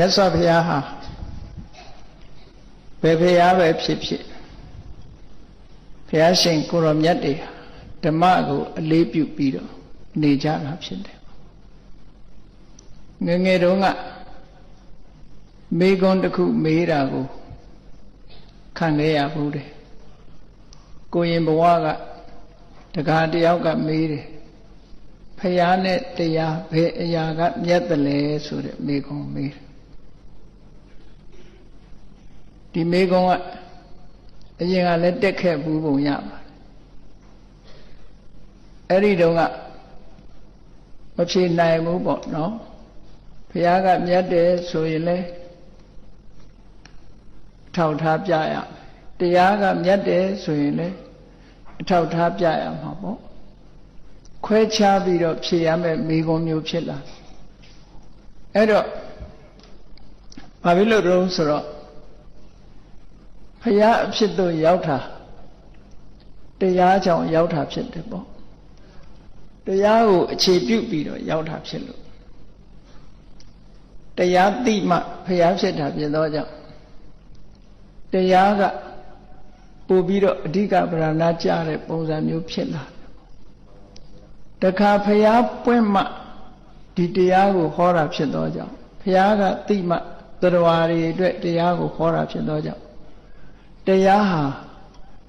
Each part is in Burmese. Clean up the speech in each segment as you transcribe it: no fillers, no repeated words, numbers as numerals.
မြတ်စွာဘုရားဟာဘယ်ဘုရားပဲဖြစ်ဖြစ်ဘုရားရှင်ကိုရောမြတ်တွေဓမ္မကိုအလေးပြုပြီးတော့နေကြတာဖြစ်တယ်ငယ်ငယ်တုန်းကမေကွန်းတစ်ခုမေးတာကိုခံခဲ့ရဘူးတယ်ကိုရင်ဘဝကတကားတယောက်ကမေးတယ်ဖယားနဲ့တရားဘယ်အရာကမြတ်တယ်လဲဆိုတဲ့မေကွန်းမေးတယ်ဒီမေကွန်းကအရင်ကလည်းတက်ခဲ့ဘူးပုံရပါတယ်အဲ့ဒီတုန်းကမဖြေနိုင်ဘူးပေါ့နော်ဘုရားကမြတ်တယ်ဆိုရင်လေအထောက်ထားပြရတရားကမြတ်တယ်ဆိုရင်လေအထောက်ထားပြရမှာပေါ့ခွဲခြားပြီးတော့ဖြေရမယ်မိဂုံမျိုးဖြစ်လာအဲ့တော့ဘာဖြစ်လို့တော့ဆိုတော့ဘုရားအဖြစ်သို့ရောက်တာတရားကြောင့်ရောက်တာဖြစ်တယ်ပေါ့တရားကိုအခြေပြုပြီးတော့ရောက်တာဖြစ်လို့တရားသိမှဘုရားဖြစ်တာဖြစ်သောကြောင့်တရားကပို့ပြီးတော့အဓိကပရဏာကြတဲ့ပုံစံမျိုးဖြစ်လာတခါဘုရားပွင့်မှဒီတရားကိုဟောတာဖြစ်သောကြောင့်ဘုရားကသိမှသတ္တဝါတွေအတွက်တရားကိုဟောတာဖြစ်သောကြောင့်တရားဟာ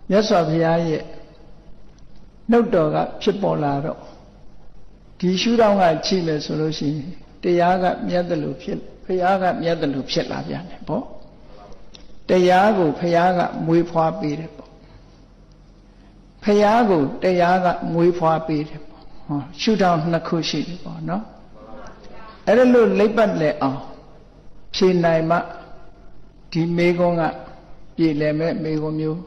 မြတ်စွာဘုရားရဲ့နှုတ်တော်ကဖြစ်ပေါ်လာတော့ဒီရှုထောင့်ကကြည့်မယ်ဆိုလို့ရှိရင်တရားကမြတ်တယ်လို့ဖြစ်ဘုရားကမြတ်တယ်လို့ဖြစ်လာပြန်တယ်ပေါ့တရားကိုဘုရားကမွေးဖွားပေးတယ်ပေါ့ဘုရားကိုတရားကမွေးဖွားပေးတယ်ပေါ့ဟောရှုထောင့်နှစ်ခုရှိတယ်ပေါ့နော်အဲ့ဒါလို့လိပ်ပတ်လဲအောင်ဖြေနိုင်မှဒီမေကွန်းကပြည်လဲမဲ့မေကွန်းမျိုး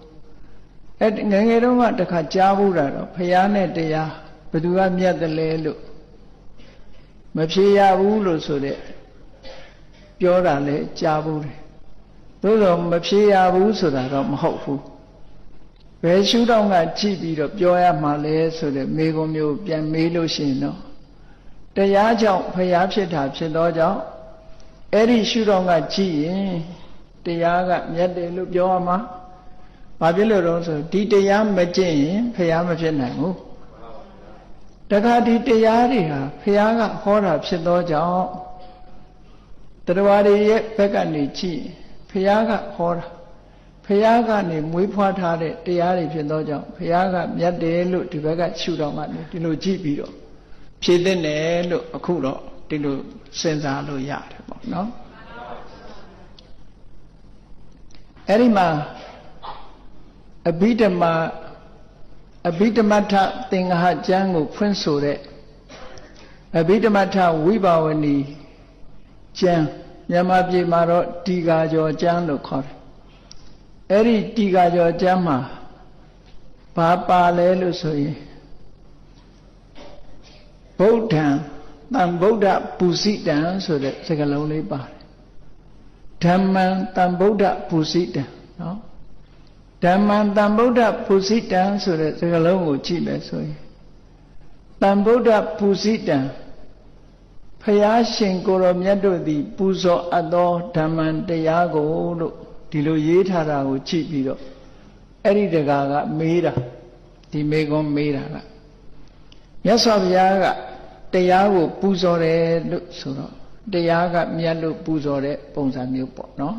အဲ့ငယ်ငယ်တုန်းကတခါကြားဘူးတာတော့ဘုရားနဲ့တရားဘယ်သူကမြတ်တယ်လဲလို့မဖြေရဘူးလို့ဆိုတဲ့ပြောတာလဲကြားဘူးတယ်သို့တော့မဖြေရဘူးဆိုတာတော့မဟုတ်ဘူးဘယ်ရှုထောင့်ကကြည့်ပြီးတော့ပြောရမှာလဲဆိုတဲ့မေကွန်းမျိုးပြန်မေးလို့ရှိရင်တော့တရားကြောင့်ဘုရားဖြစ်တာဖြစ်သောကြောင့်အဲ့ဒီရှုထောင့်ကကြည့်ရင်တရားကမြတ်တယ်လို့ပြောရမှာဘာဖြစ်လို့တော့ဆိုဒီတရားမကျင့်ရင်ဘုရားမဖြစ်နိုင်ဘူးတခါဒီတရားတွေဟာဘုရားကဟောတာဖြစ်သောကြောင့်တရားတွေရဲ့ဘက်ကနေကြည့်ဘုရားကဟောတာဘုရားကနေမွေးဖွားထားတဲ့တရားတွေဖြစ်သောကြောင့်ဘုရားကမြတ်တယ်လို့ဒီဘက်ကရှုတော်ကနေဒီလိုကြည့်ပြီးတော့ဖြည့်တဲ့တယ်လို့အခုတော့ဒီလိုစဉ်းစားလို့ရတယ်ပေါ့နော်အဲ့ဒီမှာအဘိဓမ္မာအဘိဓမ္မထသင်္ဃဟကျမ်းကိုဖွင့်ဆိုတဲ့အဘိဓမ္မထဝိဘာဝနီကျမ်းမြန်မာပြည်မှာတော့တီဃာကျော်ကျမ်းလို့ခေါ်တယ်အဲ့ဒီတီဃာကျော်ကျမ်းမှာဘာပါလဲလို့ဆိုရင်ဗုဒ္ဓံတံဗုဒ္ဓပူဇိတံဆိုတဲ့စကားလုံးလေးပါတယ်ဓမ္မံတံဗုဒ္ဓပူဇိတံနော်ဓမ္မံတံဗုဒ္ဓပူဇိတံဆိုတဲ့စကားလုံးကိုကြည့်မယ်ဆိုရင်တံဗုဒ္ဓပူဇိတံဖယားရှင်ကိုရောမြတ်တို့သည်ပူဇော်အပ်သောဓမ္မံတရားကိုလို့ဒီလိုရေးထားတာကိုကြည့်ပြီးတော့အဲ့ဒီတကားကမေးတာဒီမေကွန်းမေးတာကမြတ်စွာဘုရားကတရားကိုပူဇော်တယ်လို့ဆိုတော့တရားကမြတ်လို့ပူဇော်တဲ့ပုံစံမျိုးပေါ့နော်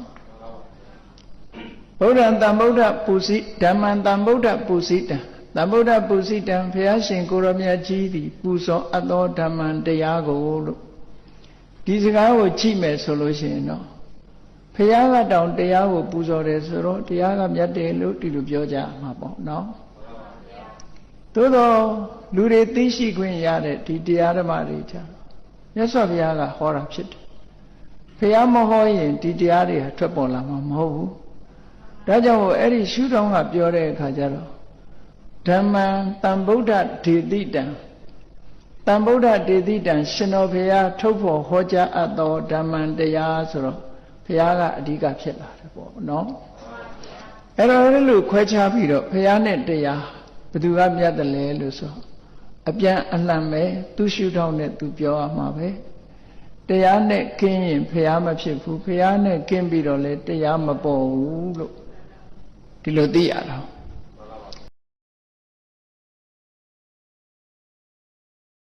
ဗုဒ္ဓံတံဗုဒ္ဓပူဇိဓမ္မံတံဗုဒ္ဓပူဇိတံတံဗုဒ္ဓပူဇိတံဘုရားရှင်ကိုရောမြတ်ကြီးသည်ပူဇော်အပ်သောဓမ္မံတရားကိုလို့ဒီစကားကိုကြည့်မယ်ဆိုလို့ရှိရင်တော့ဘုရားကတောင်တရားကိုပူဇော်တယ်ဆိုတော့တရားကမြတ်တယ်လို့ဒီလိုပြောကြမှာပေါ့နော်သို့တော့လူတွေသိရှိခွင့်ရတဲ့ဒီတရားဓမ္မတွေကြမြတ်စွာဘုရားကဟောတာဖြစ်တယ်ဘုရားမဟောရင်ဒီတရားတွေထွက်ပေါ်လာမှာမဟုတ်ဘူးဒါကြောင့်အဲ့ဒီရှုထောင့်ကပြောတဲ့အခါကျတော့ဓမ္မံတံဗုဒ္ဓဒေတိတံတံဗုဒ္ဓဒေတိတံရှင်တော်ဘုရားထုတ်ဖော်ဟောကြားအပ်သောဓမ္မံတရားဆိုတော့ဘုရားကအဓိကဖြစ်လာတယ်ပေါ့နော်အဲ့တော့လည်းလို့ခွဲခြားပြီးတော့ဘုရားနဲ့တရားဘယ်သူကမြတ်တယ်လဲလို့ဆိုအပြန်အလှန်ပဲသူရှုထောင့်နဲ့သူပြောရမှာပဲ တရားနဲ့ကင်းရင်ဖရာမဖြစ်ဘူးဖရာနဲ့ကင်းပြီးတော့လေတရားမပေါ်ဘူးလို့ဒီလိုသိရတာ